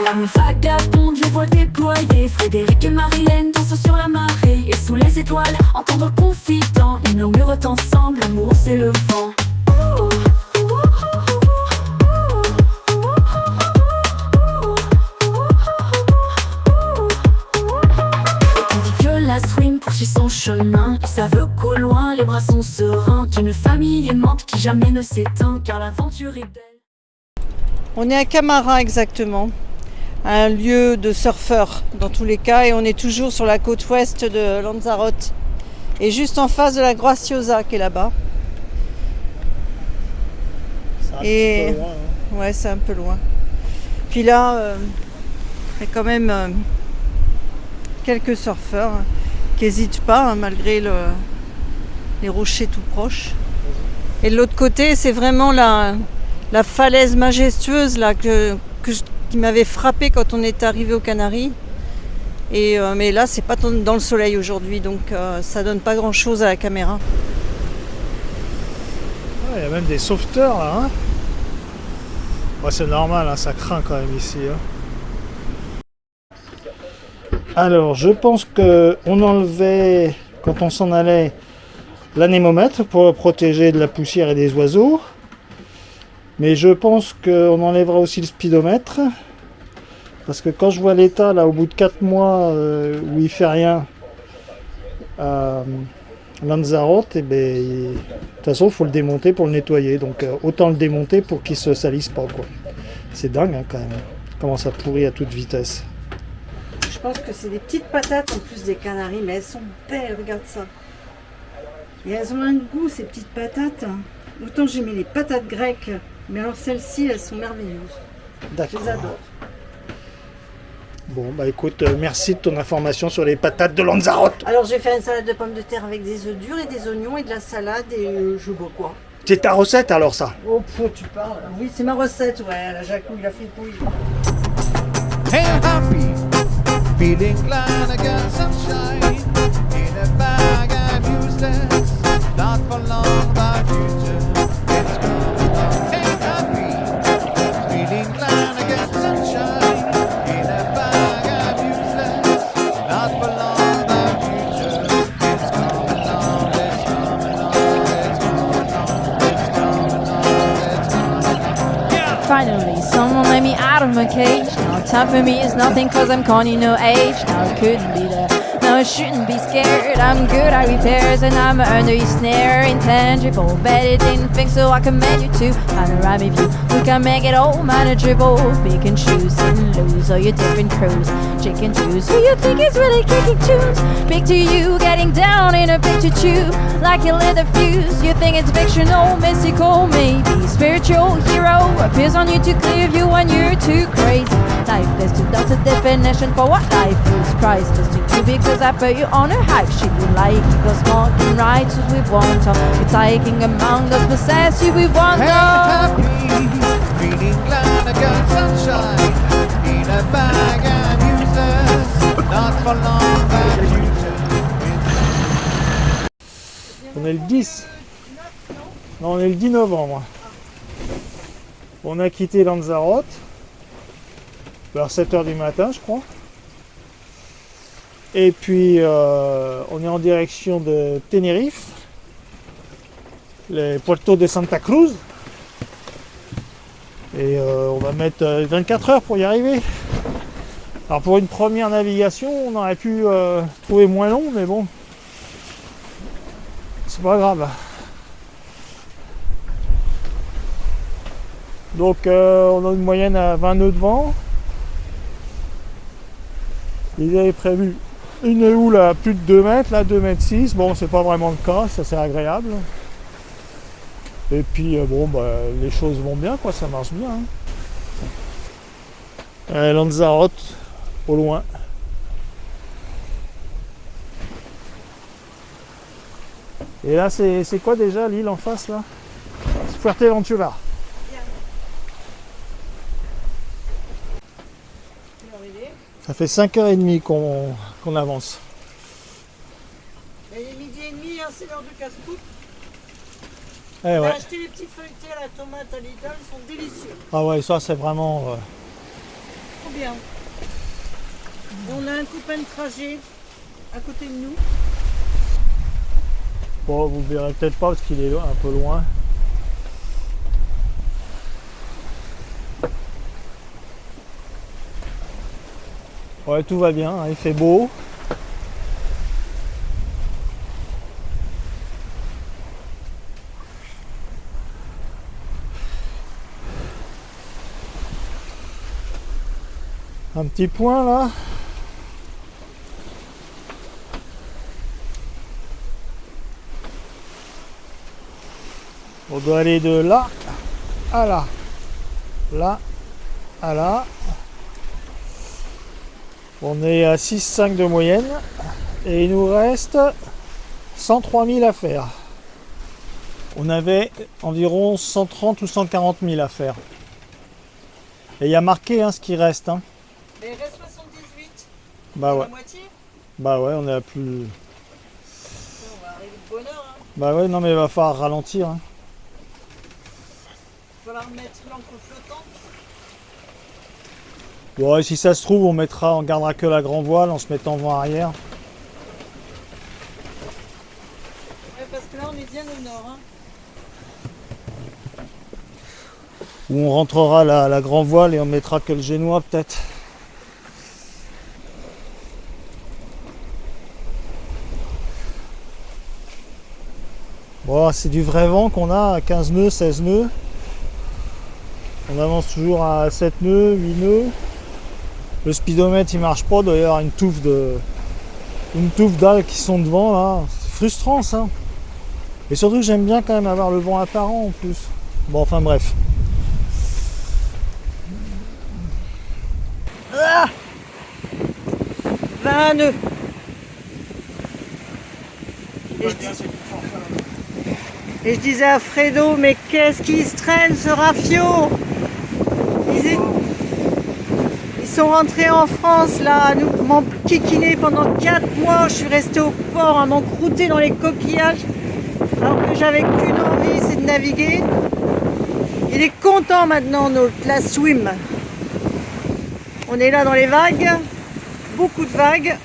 La vagabonde, les voix déployées, Frédéric et Marilène dansent sur la marée. Et sous les étoiles, entendre confident, ils murmurent ensemble, l'amour c'est le vent. La swing poursuit son chemin. Ils savent qu'au loin les bras sont sereins, qu'une famille aimante qui jamais ne s'éteint, car l'aventure est belle. On est à Camara exactement, un lieu de surfeurs dans tous les cas, et on est toujours sur la côte ouest de Lanzarote et juste en face de la Graciosa qui est là-bas. C'est un petit peu loin, hein. Ouais, c'est un peu loin. Puis là, il y a quand même quelques surfeurs qui n'hésitent pas, hein, malgré les rochers tout proches. Et de l'autre côté, c'est vraiment la falaise majestueuse là, qui m'avait frappé quand on est arrivé aux Canaries. Mais là, c'est pas dans le soleil aujourd'hui, donc ça donne pas grand-chose à la caméra. Il y a même des sauveteurs là. Hein, ouais, c'est normal, hein, ça craint quand même ici. Hein. Alors, je pense qu'on enlevait, quand on s'en allait, l'anémomètre pour protéger de la poussière et des oiseaux. Mais je pense qu'on enlèvera aussi le speedomètre. Parce que quand je vois l'état, là, au bout de 4 mois, où il fait rien à Lanzarote, et de toute façon, il faut le démonter pour le nettoyer. Donc, autant le démonter pour qu'il ne se salisse pas, quoi. C'est dingue, hein, quand même. Comment ça pourrit à toute vitesse. Je pense que c'est des petites patates en plus des Canaries, mais elles sont belles, regarde ça. Et elles ont un goût, ces petites patates. Autant j'aimais les patates grecques, mais alors celles-ci, elles sont merveilleuses. D'accord. Je les adore. Bon, bah écoute, merci de ton information sur les patates de Lanzarote. Alors je vais faire une salade de pommes de terre avec des œufs durs et des oignons et de la salade et je bois quoi. C'est ta recette alors ça? Oh, tu parles. Oui, c'est ma recette, ouais. La Jacou, il a fait le couille. Hey, happy, feeling glad I got sunshine in a bag I'm useless, not for long, the future it's coming on. Hey, happy, feeling glad I got sunshine in a bag I'm useless, not for long, the future it's coming on, it's coming on, it's coming on, it's coming on, it's coming on. Yeah. Finally, someone let me out of my cage. Now time for me is nothing cause I'm Connie, no age. Now I couldn't be there, now I shouldn't be scared. I'm good at repairs and I'm under your snare. Intangible, bet it didn't think so I commend you to panorama view. We can make it all manageable. Pick and choose and lose all your different crews. Chicken choose who you think is really kicking tunes. Picture you getting down in a picture tube like you lit a fuse. You think it's fictional, mystical, maybe spiritual hero appears on you to clear you when you're too crazy. Lifeless to that's a definition for what life is. Priceless to you because I put you on a hype shit. You like you go smart and righteous with one tongue. It's hiking among us, possess you with one Happy, feeling glad I got sunshine in a bag I'm useless, not for long, the future. On est le 10. Non, on est le 10 novembre. On a quitté Lanzarote vers 7h du matin, je crois. Et puis, on est en direction de Tenerife, les Puerto de Santa Cruz. Et on va mettre 24 heures pour y arriver. Alors pour une première navigation, on aurait pu trouver moins long, mais bon, c'est pas grave. Donc on a une moyenne à 20 nœuds de vent. Ils avaient prévu une houle à plus de 2 mètres, là 2 mètres 6. Bon, c'est pas vraiment le cas, ça c'est agréable. Et puis bon, les choses vont bien, quoi, ça marche bien. Hein. Lanzarote, au loin. Et là, c'est quoi déjà l'île en face là? C'est Fuerteventura. Ça fait 5h30 qu'on avance. Il est midi et demi, hein, c'est l'heure de casse-coupe. Eh On ouais. a acheté les petits feuilletés à la tomate à Lidl, ils sont délicieux. Ah ouais, ça c'est vraiment trop bien. Et on a un copain de trajet à côté de nous. Bon, vous verrez peut-être pas parce qu'il est un peu loin. Ouais, tout va bien, hein, il fait beau. Un petit point là. On doit aller de là à là. Là à là. On est à 6,5 de moyenne. Et il nous reste 103 000 à faire. On avait environ 130 ou 140 000 à faire. Et il y a marqué hein, ce qui reste. Hein. Mais il reste 78. Bah ouais. La moitié. Bah ouais, on est à plus. On va arriver de bonne heure. Hein. Bah ouais, non mais il va falloir ralentir. Hein. Il va falloir mettre l'encre flottante. Ouais, si ça se trouve, on gardera que la grand voile en se mettant vent arrière. Ouais, parce que là on est bien au nord. Hein. Ou on rentrera la grand voile et on mettra que le génois peut-être. Bon, c'est du vrai vent qu'on a à 15 nœuds, 16 nœuds. On avance toujours à 7 nœuds, 8 nœuds. Le speedomètre il marche pas, d'ailleurs une touffe d'algues qui sont devant là. C'est frustrant ça. Et surtout j'aime bien quand même avoir le vent apparent en plus. Bon enfin bref. Ah 20 nœuds. Et je disais à Fredo, mais qu'est-ce qui se traîne ce rafio? Ils sont rentrés en France là, à nous m'enquiquiner pendant 4 mois. Je suis restée au port à m'encrouter dans les coquillages alors que j'avais qu'une envie, c'est de naviguer. Il est content maintenant, la swim. On est là dans les vagues, beaucoup de vagues.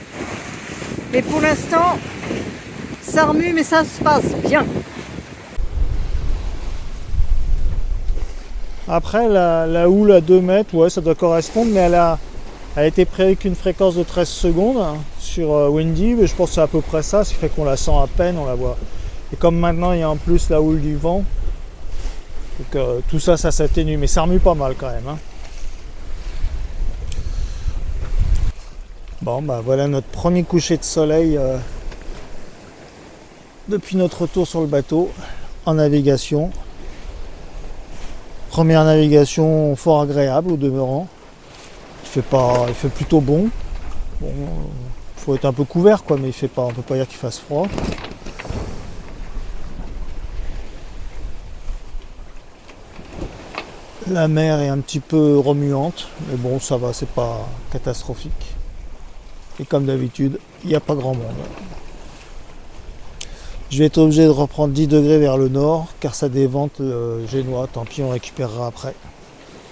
Mais pour l'instant, ça remue, mais ça se passe bien. Après la houle à 2 mètres, ouais ça doit correspondre, mais elle a été prévue avec une fréquence de 13 secondes hein, sur Windy, mais je pense que c'est à peu près ça, ce qui fait qu'on la sent à peine, on la voit. Et comme maintenant il y a en plus la houle du vent, donc tout ça s'atténue, mais ça remue pas mal quand même. Hein. Bon bah voilà notre premier coucher de soleil depuis notre retour sur le bateau en navigation. Première navigation fort agréable au demeurant. Il fait plutôt bon. Bon, faut être un peu couvert quoi, mais il fait pas, on peut pas dire qu'il fasse froid. La mer est un petit peu remuante, mais bon ça va, c'est pas catastrophique. Et comme d'habitude, il n'y a pas grand monde. Je vais être obligé de reprendre 10 degrés vers le nord car ça dévente le génois, tant pis on récupérera après.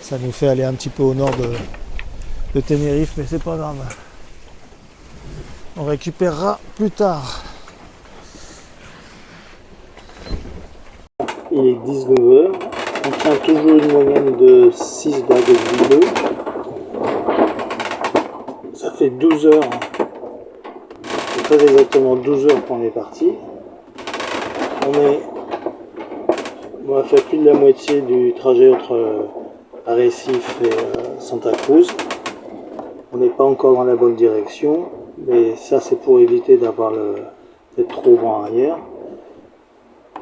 Ça nous fait aller un petit peu au nord de Tenerife, mais c'est pas grave. On récupérera plus tard. Il est 19h, on tient toujours une moyenne de 6,8 nœuds. Ça fait 12 heures, c'est très exactement 12 heures qu'on est parti. On a fait plus de la moitié du trajet entre Arrecife et Santa Cruz. On n'est pas encore dans la bonne direction, mais ça c'est pour éviter d'être trop vent arrière. De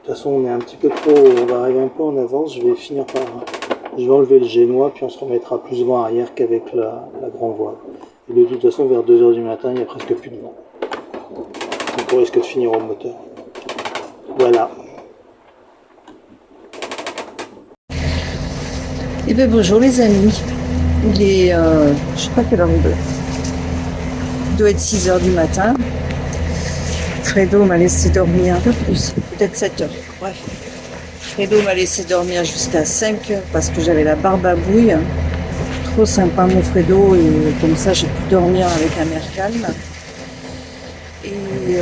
toute façon on est un petit peu trop, on va arriver un peu en avance, je vais enlever le génois puis on se remettra plus vent arrière qu'avec la grand voile. Et de toute façon vers 2 h du matin il n'y a presque plus de vent. Donc on risque de finir au moteur. Voilà. Eh bien bonjour les amis. Il est, je sais pas quelle heure il doit. Il doit être 6 h du matin. Fredo m'a laissé dormir un peu plus, peut-être 7 h. Bref. Fredo m'a laissé dormir jusqu'à 5 h parce que j'avais la barbe à bouille. trop sympa mon Fredo et comme ça j'ai pu dormir avec un air calme. Et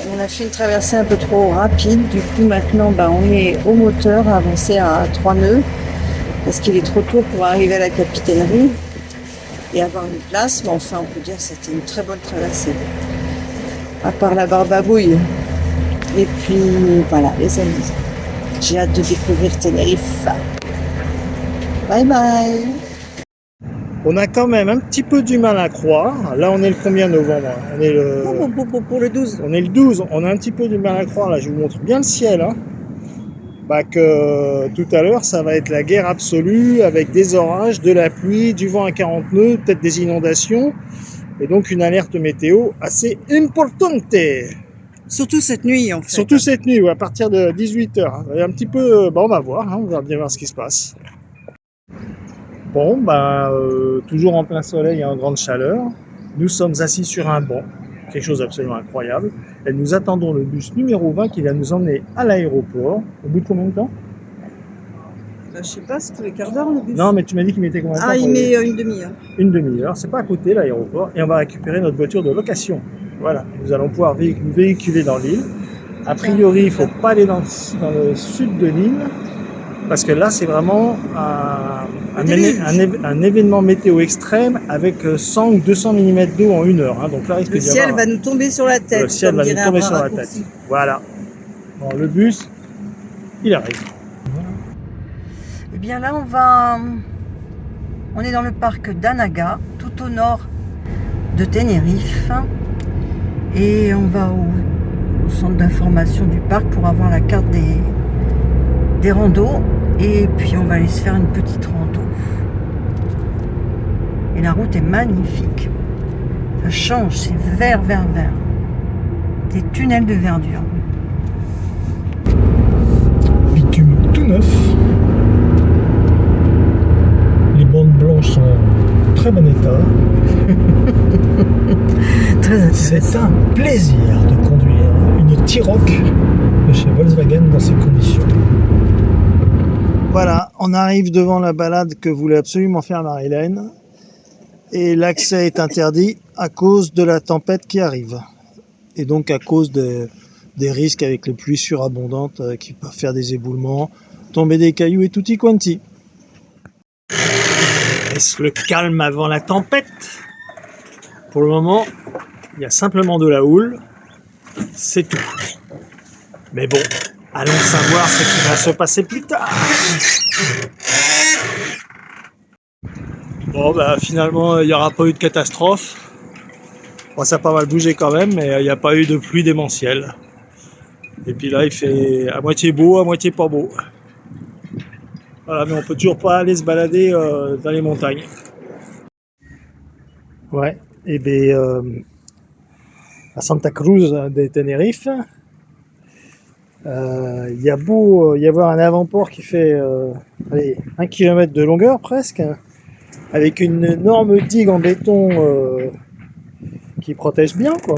on a fait une traversée un peu trop rapide. Du coup maintenant on est au moteur avancé à 3 nœuds parce qu'il est trop tôt pour arriver à la capitainerie et avoir une place. Mais enfin on peut dire que c'était une très bonne traversée. À part la barbabouille. Et puis voilà les amis. J'ai hâte de découvrir Tenerife. Bye bye. On a quand même un petit peu du mal à croire. Là, on est le combien novembre? On est le... Pour le 12. On est le 12. On a un petit peu du mal à croire. Là, je vous montre bien le ciel. Hein. Que tout à l'heure, ça va être la guerre absolue avec des orages, de la pluie, du vent à 40 nœuds, peut-être des inondations. Et donc, une alerte météo assez importante. Surtout cette nuit en fait. Surtout cette nuit, à partir de 18h. Un petit peu, on va voir, on va bien voir ce qui se passe. Bon, toujours en plein soleil et en grande chaleur. Nous sommes assis sur un banc, quelque chose d'absolument incroyable. Et nous attendons le bus numéro 20 qui va nous emmener à l'aéroport. Au bout de combien de temps? Je sais pas, c'est tous les quarts d'heure le bus. Non, mais tu m'as dit qu'il mettait combien de temps? Ah, il met une demi-heure. Une demi-heure, c'est pas à côté l'aéroport. Et on va récupérer notre voiture de location. Voilà, nous allons pouvoir nous véhiculer dans l'île. A priori, il ne faut pas aller dans le sud de l'île, parce que là, c'est vraiment un événement météo extrême avec 100 ou 200 mm d'eau en 1 heure. Hein. Donc là, risque le ciel va nous tomber sur la tête. Le ciel va nous tomber sur la tête. Voilà. Bon, le bus, il arrive. Eh bien là, on est dans le parc d'Anaga, tout au nord de Tenerife. Et on va au centre d'information du parc pour avoir la carte des randos. Et puis on va aller se faire une petite rando. Et la route est magnifique. Ça change, c'est vert. Des tunnels de verdure. Bitume tout neuf. Les bandes blanches sont en très bon état. C'est un plaisir de conduire une T-Roc de chez Volkswagen dans ces conditions. Voilà, on arrive devant la balade que voulait absolument faire Marie-Hélène et l'accès est interdit à cause de la tempête qui arrive et donc à cause des risques avec les pluies surabondantes qui peuvent faire des éboulements, tomber des cailloux et tutti quanti. Est-ce le calme avant la tempête? Pour le moment, il y a simplement de la houle, c'est tout. Mais bon, allons savoir ce qui va se passer plus tard. Bon, finalement, il n'y aura pas eu de catastrophe. Bon, ça a pas mal bougé quand même, mais il n'y a pas eu de pluie démentielle. Et puis là, il fait à moitié beau, à moitié pas beau. Voilà, mais on peut toujours pas aller se balader dans les montagnes. Ouais. Et bien, à Santa Cruz de Tenerife, il y a beau y avoir un avant-port qui fait 1 km de longueur presque, avec une énorme digue en béton qui protège bien, quoi.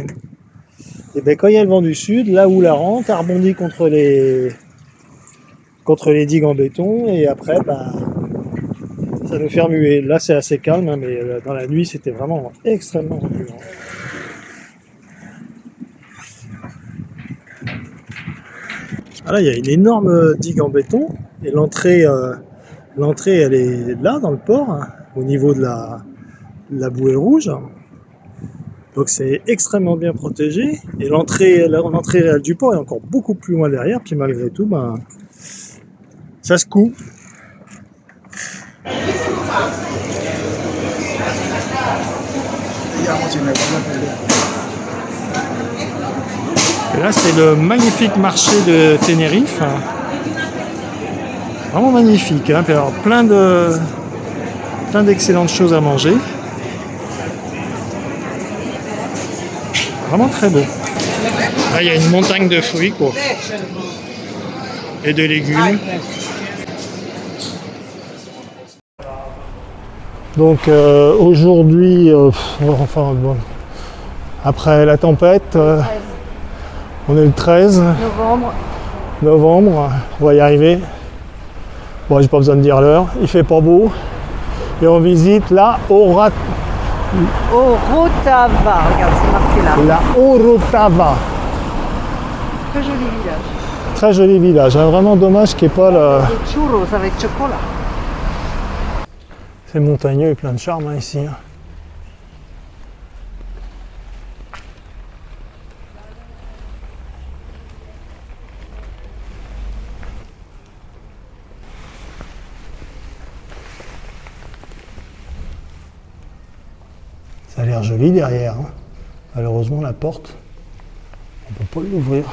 Et bien quand il y a le vent du sud, là où la rente a rebondi contre les digues en béton, et après, ça nous fait remuer. Là, c'est assez calme, hein, mais dans la nuit, c'était vraiment extrêmement remuant. Ah là, il y a une énorme digue en béton, et l'entrée, elle est là, dans le port, hein, au niveau de la bouée rouge. Donc c'est extrêmement bien protégé, et l'entrée réelle du port est encore beaucoup plus loin derrière, puis malgré tout, ça se coud. Et là, c'est le magnifique marché de Tenerife. Vraiment magnifique, hein. Alors, plein d'excellentes choses à manger. Vraiment très beau. Là, il y a une montagne de fruits, quoi. Et de légumes. Donc aujourd'hui, après la tempête, on est le 13 novembre, on va y arriver. Bon, j'ai pas besoin de dire l'heure, il fait pas beau. Et on visite la Orotava. Regarde, c'est marqué là. La Orotava. Très joli village. Très joli village, hein. Vraiment dommage qu'il n'y ait pas le... Des churros avec chocolat. C'est montagneux et plein de charme hein, ici. Hein. Ça a l'air joli derrière. Hein. Malheureusement la porte, on ne peut pas l'ouvrir.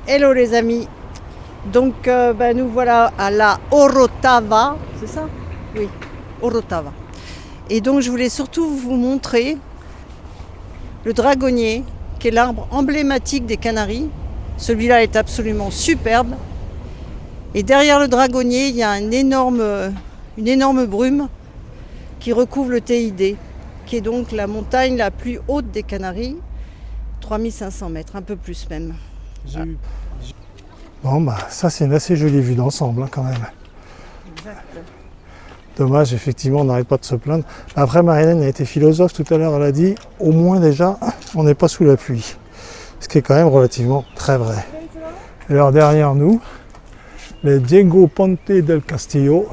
Hello les amis. Donc nous voilà à la Orotava, c'est ça? Oui, Orotava. Et donc je voulais surtout vous montrer le dragonnier, qui est l'arbre emblématique des Canaries. Celui-là est absolument superbe. Et derrière le dragonnier, il y a une énorme brume qui recouvre le TID, qui est donc la montagne la plus haute des Canaries, 3500 mètres, un peu plus même. Bon bah ça c'est une assez jolie vue d'ensemble hein, quand même. Exact. Dommage, effectivement, on n'arrête pas de se plaindre. Après, Marilène a été philosophe tout à l'heure, elle a dit au moins déjà, on n'est pas sous la pluie. Ce qui est quand même relativement très vrai. Et alors derrière nous, les Diego Ponte del Castillo,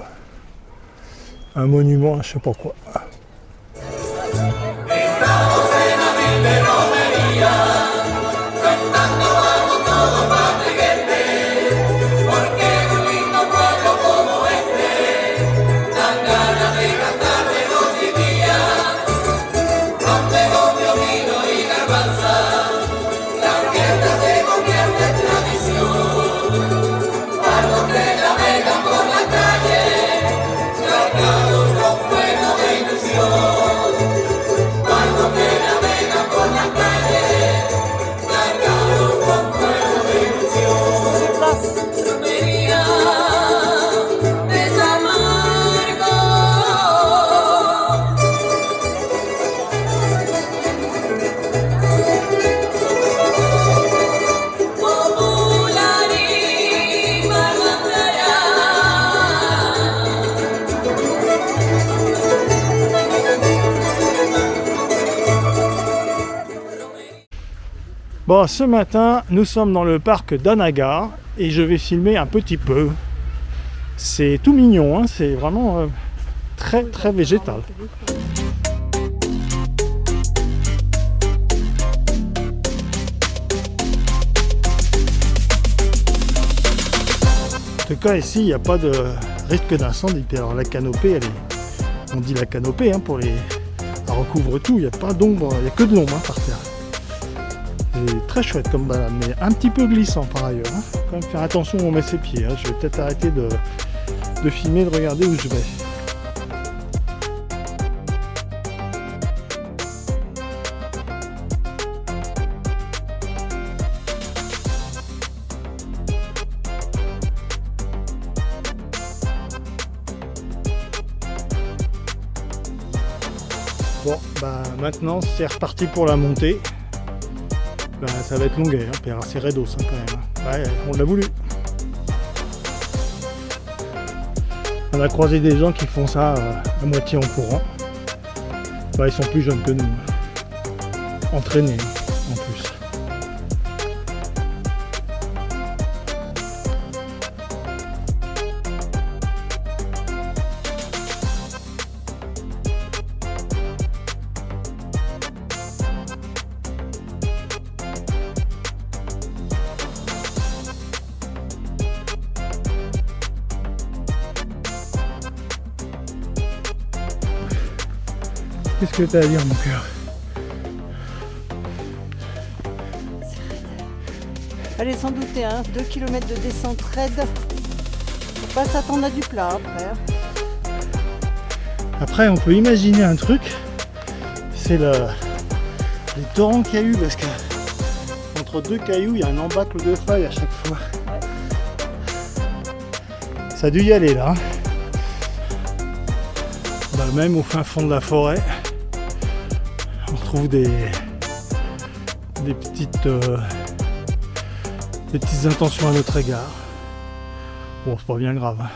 un monument à je sais pas quoi. Bon, ce matin, nous sommes dans le parc d'Anaga et je vais filmer un petit peu. C'est tout mignon, hein, c'est vraiment très très végétal. En tout cas, ici, il n'y a pas de risque d'incendie. Alors la canopée, on dit la canopée, hein, elle recouvre tout, il n'y a pas d'ombre, il n'y a que de l'ombre hein, par terre. C'est très chouette comme balade, mais un petit peu glissant par ailleurs. Hein. Faut quand même faire attention où on met ses pieds. Hein. Je vais peut-être arrêter de filmer, de regarder où je vais. Bon, bah maintenant c'est reparti pour la montée. Ben, ça va être longuet, hein, puis c'est raidos hein, quand même. Ouais, on l'a voulu. On a croisé des gens qui font ça à moitié en courant. Ben, ils sont plus jeunes que nous. Entraînés en plus. Qu'est-ce que tu as à dire, mon cœur? Allez, sans douter, hein, 2 km de descente raide. Faut pas s'attendre à du plat après. Après, on peut imaginer un truc. C'est les torrents qu'il y a eu, parce que entre deux cailloux, il y a un embâcle de feuilles à chaque fois. Ça a dû y aller là. Hein. Bah, même au fin fond de la forêt, on retrouve des petites des petites intentions à notre égard. Bon, c'est pas bien grave.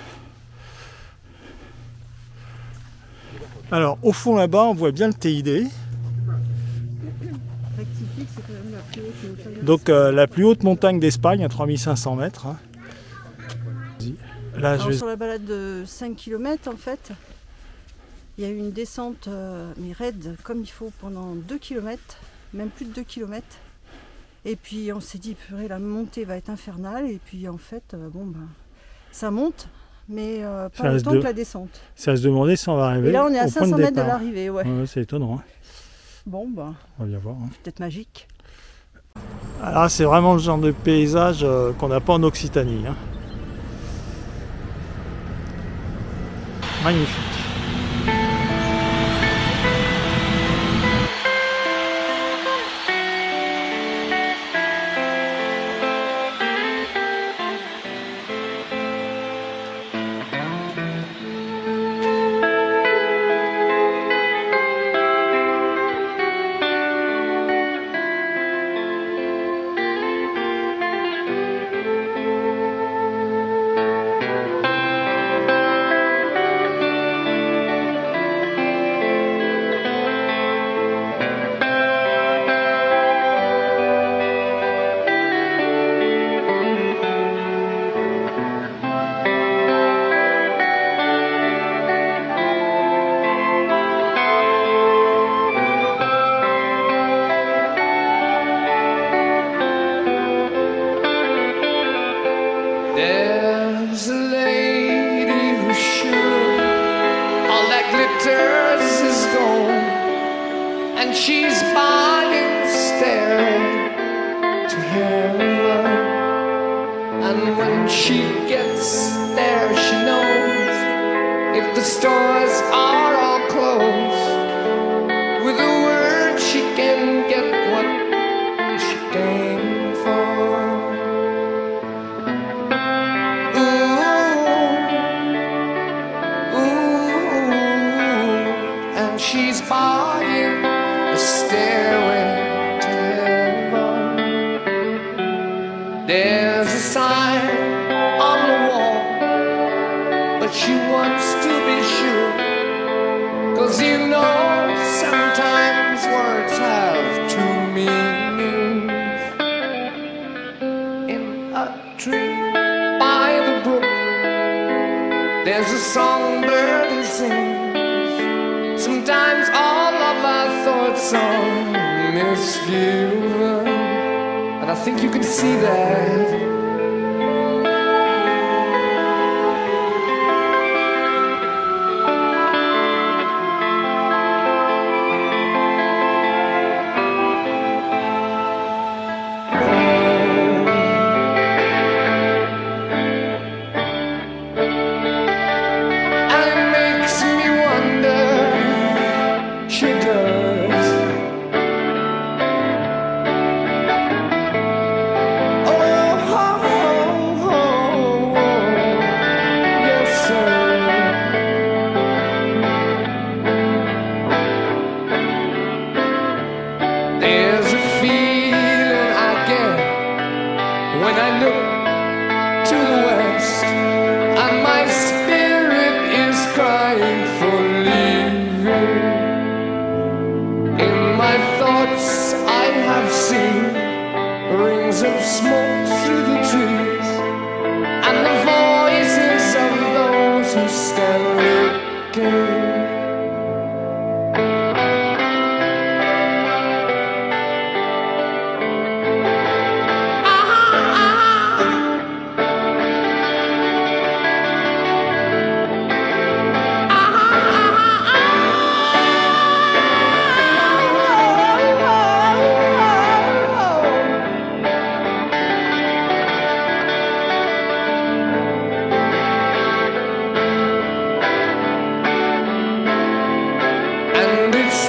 Alors, au fond là-bas, on voit bien le TID. Donc, la plus haute montagne d'Espagne, à 3500 mètres. Hein. Là, Alors, sur la balade de 5 km, en fait, il y a eu une descente, mais raide, comme il faut, pendant 2 km, même plus de 2 km. Et puis, on s'est dit, purée, la montée va être infernale. Et puis, en fait, ça monte. Mais pas autant que la descente. Ça va se demander si on va arriver. Et là, on est à au 500 point de mètres de départ. l'arrivée, ouais. Ouais, c'est étonnant. Hein. Bon, On va bien voir. Hein. c'est peut-être magique. Alors, c'est vraiment le genre de paysage qu'on n'a pas en Occitanie. Hein. Magnifique. There's a lady who's sure all that glitters is gold, and she's buying staring to heaven. And when she gets there, she knows if the stores are all closed, with a word she can get what she came for. She's buying the stairway to heaven. There's a sign on the wall, but she wants to be sure, 'cause you know sometimes words have two meanings. In a tree by the brook, there's a songbird who sings. Sometimes all of our thoughts are misgiven, and I think you can see that. Of smoke through the trees, and the voices of those who stand looking.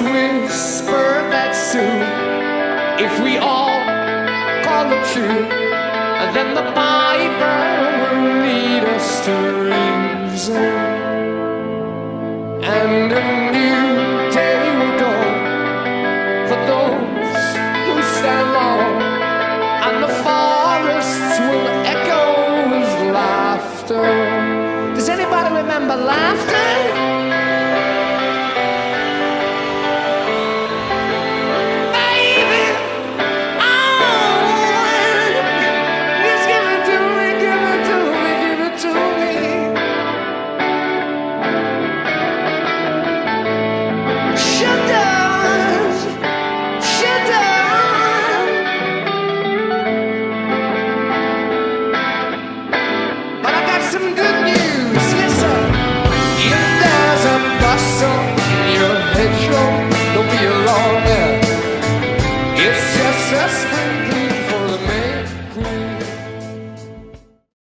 Whisper that soon, if we all call it true, then the Piper will lead us to reason, and a new day will dawn for those who stand long, and the forests laughter. Does anybody remember laughter?